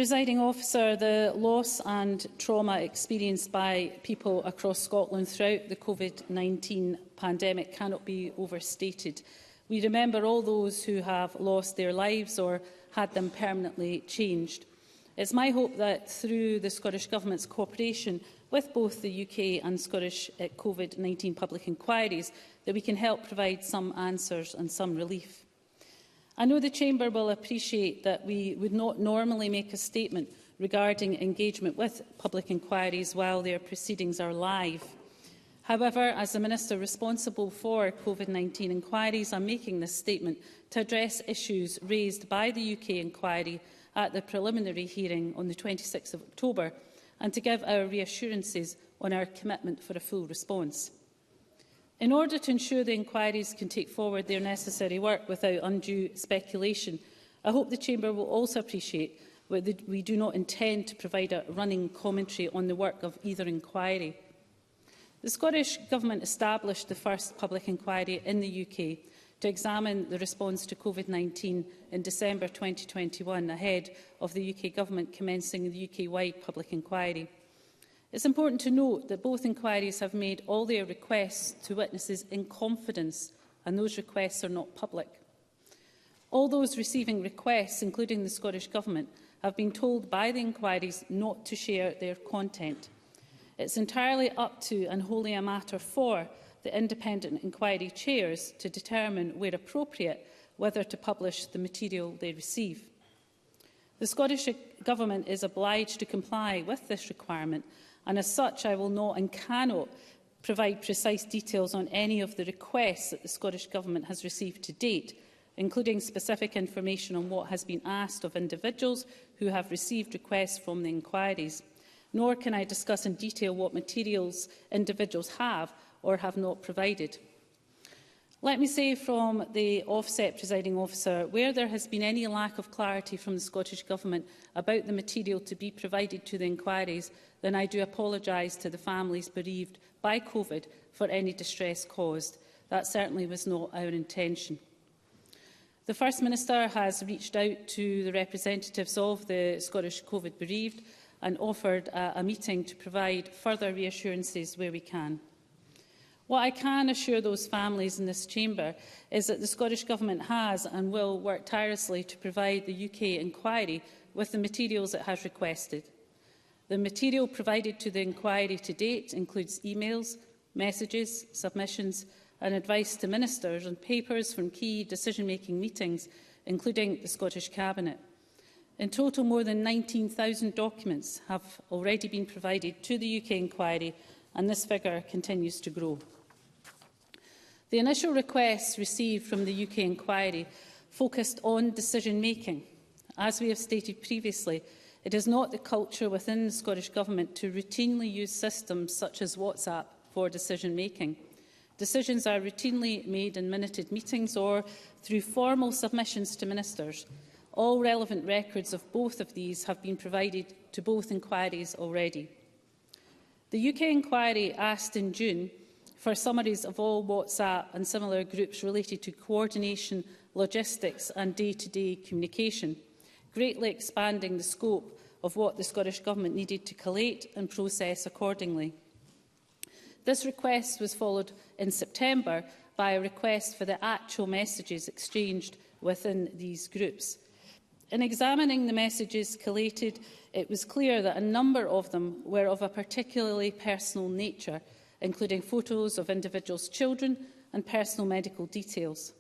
Presiding Officer, the loss and trauma experienced by people across Scotland throughout the COVID-19 pandemic cannot be overstated. We remember all those who have lost their lives or had them permanently changed. It's my hope that through the Scottish Government's cooperation with both the UK and Scottish COVID-19 public inquiries that we can help provide some answers and some relief. I know the Chamber will appreciate that we would not normally make a statement regarding engagement with public inquiries while their proceedings are live. However, as the Minister responsible for COVID-19 inquiries, I am making this statement to address issues raised by the UK inquiry at the preliminary hearing on the 26th of October and to give our reassurances on our commitment for a full response. In order to ensure the inquiries can take forward their necessary work without undue speculation, I hope the Chamber will also appreciate that we do not intend to provide a running commentary on the work of either inquiry. The Scottish Government established the first public inquiry in the UK to examine the response to COVID-19 in December 2021, ahead of the UK Government commencing the UK-wide public inquiry. It's important to note that both inquiries have made all their requests to witnesses in confidence, and those requests are not public. All those receiving requests, including the Scottish Government, have been told by the inquiries not to share their content. It's entirely up to and wholly a matter for the independent inquiry chairs to determine, where appropriate, whether to publish the material they receive. The Scottish Government is obliged to comply with this requirement, and as such I will not and cannot provide precise details on any of the requests that the Scottish Government has received to date, including specific information on what has been asked of individuals who have received requests from the inquiries. Nor can I discuss in detail what materials individuals have or have not provided. Let me say from the offset, Presiding Officer, where there has been any lack of clarity from the Scottish Government about the material to be provided to the inquiries, then I do apologise to the families bereaved by COVID for any distress caused. That certainly was not our intention. The First Minister has reached out to the representatives of the Scottish COVID bereaved and offered a meeting to provide further reassurances where we can. What I can assure those families in this chamber is that the Scottish Government has and will work tirelessly to provide the UK inquiry with the materials it has requested. The material provided to the inquiry to date includes emails, messages, submissions and advice to ministers and papers from key decision-making meetings, including the Scottish Cabinet. In total, more than 19,000 documents have already been provided to the UK inquiry, and this figure continues to grow. The initial requests received from the UK inquiry focused on decision-making. As we have stated previously, it is not the culture within the Scottish Government to routinely use systems such as WhatsApp for decision-making. Decisions are routinely made in minuted meetings or through formal submissions to ministers. All relevant records of both of these have been provided to both inquiries already. The UK inquiry asked in June for summaries of all WhatsApp and similar groups related to coordination, logistics and day-to-day communication, greatly expanding the scope of what the Scottish Government needed to collate and process accordingly. This request was followed in September by a request for the actual messages exchanged within these groups. In examining the messages collated, it was clear that a number of them were of a particularly personal nature, including photos of individuals' children and personal medical details.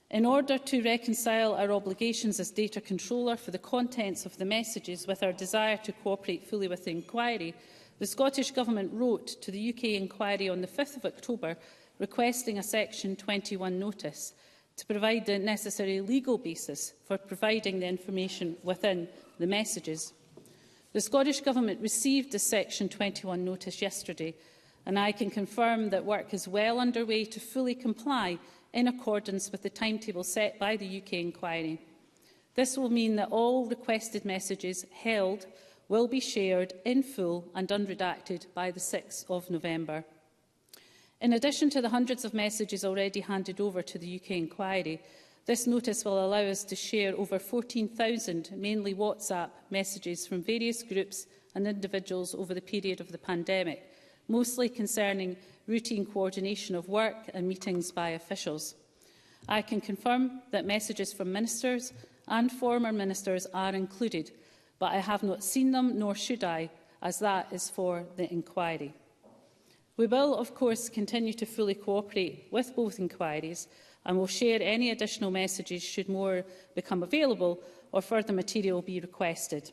In order to reconcile our obligations as data controller for the contents of the messages with our desire to cooperate fully with the inquiry, the Scottish Government wrote to the UK inquiry on the 5th of October requesting a Section 21 notice to provide the necessary legal basis for providing the information within the messages. The Scottish Government received the Section 21 notice yesterday, and I can confirm that work is well underway to fully comply in accordance with the timetable set by the UK inquiry. This will mean that all requested messages held will be shared in full and unredacted by the 6th of November. In addition to the hundreds of messages already handed over to the UK inquiry, This notice will allow us to share over 14,000, mainly WhatsApp, messages from various groups and individuals over the period of the pandemic, mostly concerning routine coordination of work and meetings by officials. I can confirm that messages from ministers and former ministers are included, but I have not seen them, nor should I, as that is for the inquiry. We will, of course, continue to fully cooperate with both inquiries and will share any additional messages should more become available or further material be requested.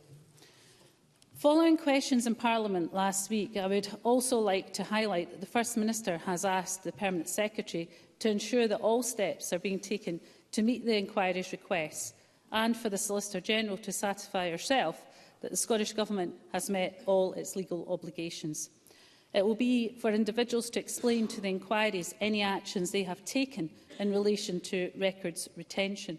Following questions in Parliament last week, I would also like to highlight that the First Minister has asked the Permanent Secretary to ensure that all steps are being taken to meet the inquiry's requests and for the Solicitor-General to satisfy herself that the Scottish Government has met all its legal obligations. It will be for individuals to explain to the inquiries any actions they have taken in relation to records retention.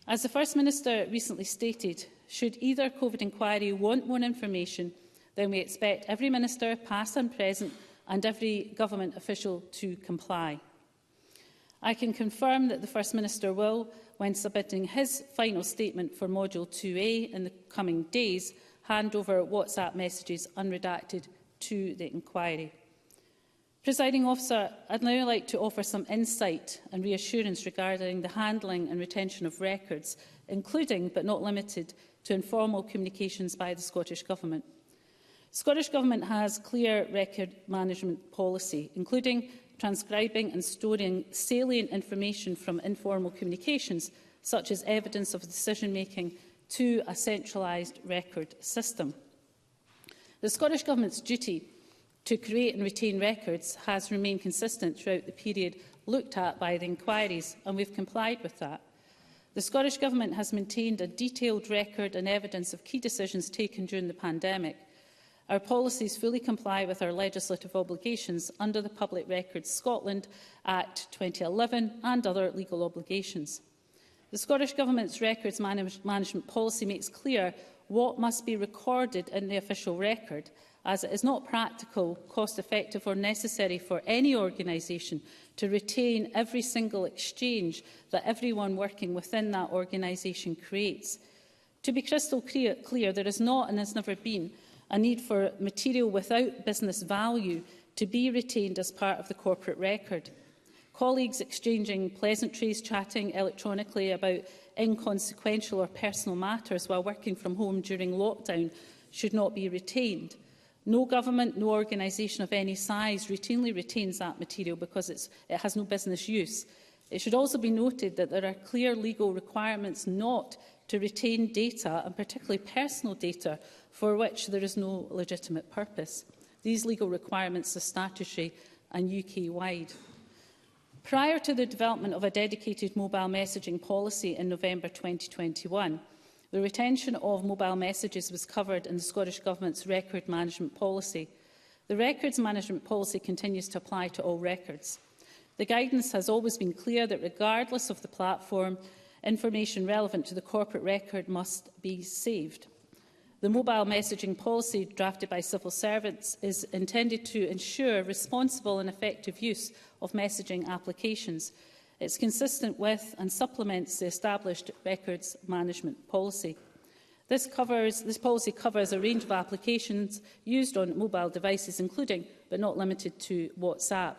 As the First Minister recently stated, should either COVID inquiry want more information, then we expect every Minister, past and present, and every government official to comply. I can confirm that the First Minister will, when submitting his final statement for Module 2A in the coming days, hand over WhatsApp messages unredacted to the inquiry. Presiding Officer, I'd now like to offer some insight and reassurance regarding the handling and retention of records, including but not limited to informal communications by the Scottish Government. The Scottish Government has clear record management policy, including transcribing and storing salient information from informal communications, such as evidence of decision-making, to a centralised record system. The Scottish Government's duty to create and retain records has remained consistent throughout the period looked at by the inquiries, and we've complied with that. The Scottish Government has maintained a detailed record and evidence of key decisions taken during the pandemic. Our policies fully comply with our legislative obligations under the Public Records Scotland Act 2011 and other legal obligations. The Scottish Government's records management policy makes clear what must be recorded in the official record, as it is not practical, cost-effective or necessary for any organisation to retain every single exchange that everyone working within that organisation creates. To be crystal clear, there is not and has never been a need for material without business value to be retained as part of the corporate record. Colleagues exchanging pleasantries, chatting electronically about inconsequential or personal matters while working from home during lockdown should not be retained. No government, no organisation of any size routinely retains that material because it has no business use. It should also be noted that there are clear legal requirements not to retain data, and particularly personal data, for which there is no legitimate purpose. These legal requirements are statutory and UK-wide. Prior to the development of a dedicated mobile messaging policy in November 2021, the retention of mobile messages was covered in the Scottish Government's record management policy. The records management policy continues to apply to all records. The guidance has always been clear that regardless of the platform, information relevant to the corporate record must be saved. The mobile messaging policy drafted by civil servants is intended to ensure responsible and effective use of messaging applications. It's consistent with and supplements the established records management policy. This policy covers a range of applications used on mobile devices, including but not limited to WhatsApp.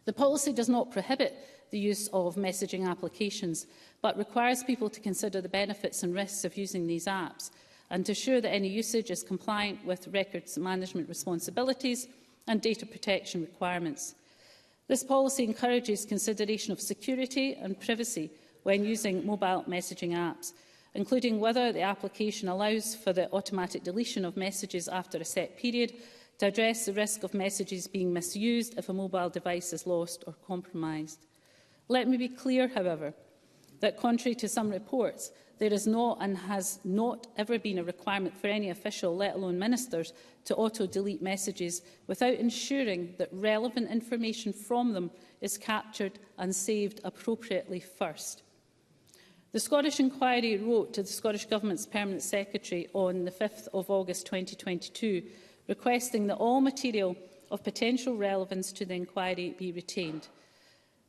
The policy does not prohibit the use of messaging applications, but requires people to consider the benefits and risks of using these apps and to ensure that any usage is compliant with records management responsibilities and data protection requirements. This policy encourages consideration of security and privacy when using mobile messaging apps, including whether the application allows for the automatic deletion of messages after a set period to address the risk of messages being misused if a mobile device is lost or compromised. Let me be clear, however, that contrary to some reports, there is not and has not ever been a requirement for any official, let alone ministers, to auto-delete messages without ensuring that relevant information from them is captured and saved appropriately first. The Scottish Inquiry wrote to the Scottish Government's Permanent Secretary on the 5th of August 2022, requesting that all material of potential relevance to the inquiry be retained.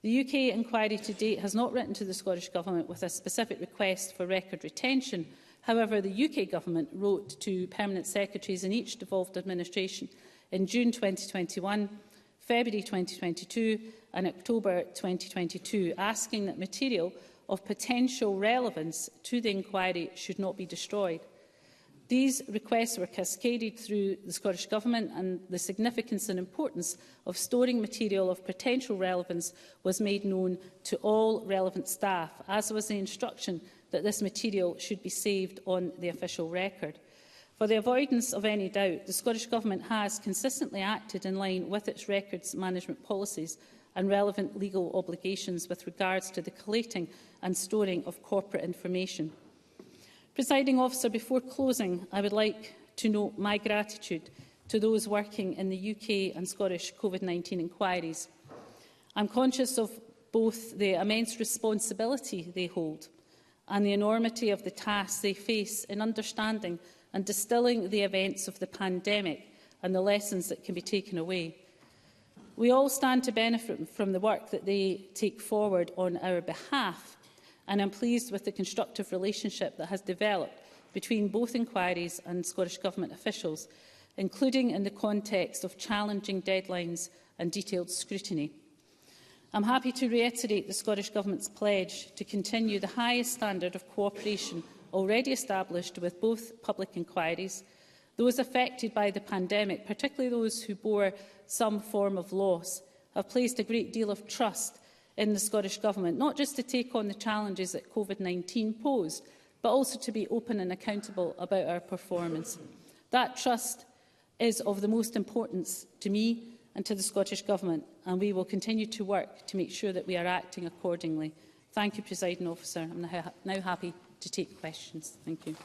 The UK inquiry to date has not written to the Scottish Government with a specific request for record retention. However, the UK Government wrote to permanent secretaries in each devolved administration in June 2021, February 2022 and October 2022, asking that material of potential relevance to the inquiry should not be destroyed. These requests were cascaded through the Scottish Government, and the significance and importance of storing material of potential relevance was made known to all relevant staff, as was the instruction that this material should be saved on the official record. For the avoidance of any doubt, the Scottish Government has consistently acted in line with its records management policies and relevant legal obligations with regards to the collating and storing of corporate information. Presiding Officer, before closing, I would like to note my gratitude to those working in the UK and Scottish COVID-19 inquiries. I'm conscious of both the immense responsibility they hold and the enormity of the tasks they face in understanding and distilling the events of the pandemic and the lessons that can be taken away. We all stand to benefit from the work that they take forward on our behalf, and I'm pleased with the constructive relationship that has developed between both inquiries and Scottish Government officials, including in the context of challenging deadlines and detailed scrutiny. I'm happy to reiterate the Scottish Government's pledge to continue the highest standard of cooperation already established with both public inquiries, those affected by the pandemic, particularly those who bore some form of loss, have placed a great deal of trust in the Scottish Government, not just to take on the challenges that COVID-19 posed, but also to be open and accountable about our performance. That trust is of the most importance to me and to the Scottish Government, and we will continue to work to make sure that we are acting accordingly. Thank you, Presiding Officer. I'm now happy to take questions. Thank you.